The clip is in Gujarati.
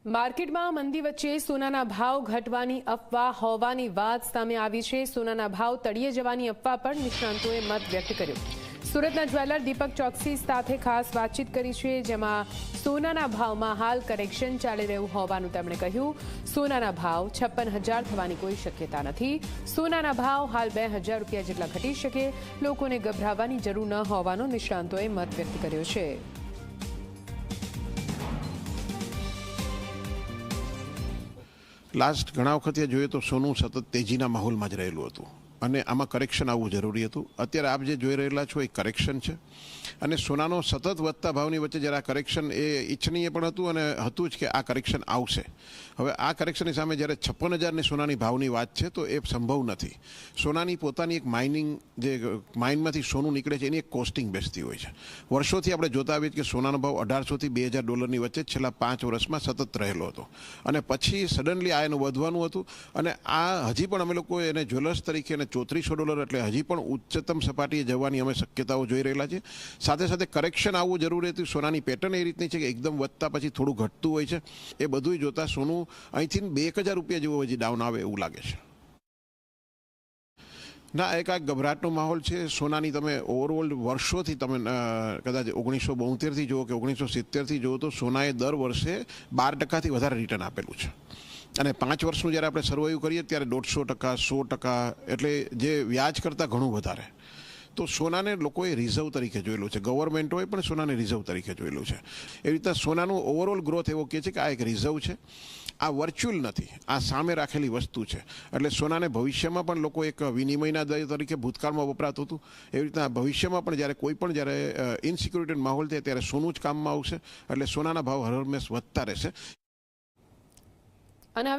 માર્કેટમાં મંદી વચ્ચે સોનાના ભાવ ઘટવાની અફવા હોવાની વાત સામે આવી છે। સોનાના ભાવ તળિયે જવાની અફવા પર નિષ્ણાંતોએ મત વ્યક્ત કર્યો। સુરતના જ્વેલર દીપક ચોકસી સાથે ખાસ વાતચીત કરી છે, જેમાં સોનાના ભાવમાં હાલ કરેક્શન ચાલી રહ્યું હોવાનું તેમણે કહ્યું। સોનાના ભાવ 56,000 થવાની કોઈ શક્યતા નથી। સોનાના ભાવ હાલ 2,000 રૂપિયા જેટલા ઘટી શકે, લોકોને ગભરાવાની જરૂર ન હોવાનો નિષ્ણાંતોએ મત વ્યક્ત કર્યો છે। લાસ્ટ ઘણા વખતે જોઈએ તો સોનું સતત તેજીના માહોલમાં જ રહેલું હતું અને આમાં કરેક્શન આવવું જરૂરી હતું। અત્યારે આપ જે જોઈ રહેલા છો એ કરેક્શન છે અને સોનાનો સતત વધતા ભાવની વચ્ચે જ્યારે આ કરેક્શન એ ઈચ્છનીય પણ હતું અને હતું જ કે આ કરેક્શન આવશે। હવે આ કરેક્શનની સામે જ્યારે 56,000ની સોનાની ભાવની વાત છે તો એ સંભવ નથી। સોનાની પોતાની એક માઇનિંગ, જે માઇનમાંથી સોનું નીકળે છે એની એક કોસ્ટિંગ બેસતી હોય છે। વર્ષોથી આપણે જોતા આવીએ કે સોનાનો ભાવ $1,800 થી $2,000 વચ્ચે છેલ્લા 5 વર્ષમાં સતત રહેલો હતો અને પછી સડનલી આ એનું વધવાનું હતું અને આ હજી પણ અમે લોકો એને જ્વેલર્સ તરીકે અને $3,400 એટલે હજી પણ ઉચ્ચતમ સપાટીએ જવાની અમે શક્યતાઓ જોઈ રહેલા છે। સાથે સાથે કરેક્શન આવવું જરૂરી હતું। સોનાની પેટર્ન એ રીતની છે કે એકદમ વધતા પછી થોડું ઘટતું હોય છે। એ બધું જોતા સોનું અહીંથી 2,000 રૂપિયા જેવો હજી ડાઉન આવે એવું લાગે છે। ના, એક આ ગભરાટનો માહોલ છે સોનાની। તમે ઓવરઓલ વર્ષોથી તમે કદાચ 1972થી જુઓ કે 1970થી જુઓ તો સોનાએ દર વર્ષે 12%થી વધારે રિટર્ન આપેલું છે અને 5 વર્ષનું જ્યારે આપણે સર્વાઈવ કરીએ ત્યારે 150%, 100%, એટલે જે વ્યાજ કરતાં ઘણું વધારે। તો સોનાને લોકોએ રિઝર્વ તરીકે જોયેલું છે, ગવર્મેન્ટોએ પણ સોનાને રિઝર્વ તરીકે જોયેલું છે। એવી રીતના સોનાનું ઓવરઓલ ગ્રોથ એવો કહે છે કે આ એક રિઝર્વ છે, આ વર્ચ્યુઅલ નથી, આ સામે રાખેલી વસ્તુ છે। એટલે સોનાને ભવિષ્યમાં પણ લોકો એક વિનિમયના દર તરીકે ભૂતકાળમાં વપરાતું હતું, એવી રીતના ભવિષ્યમાં પણ જ્યારે કોઈ પણ જ્યારે ઇનસિક્યોરિટી માહોલ થાય ત્યારે સોનું જ કામમાં આવશે। એટલે સોનાના ભાવ હર હંમેશ વધતા રહેશે।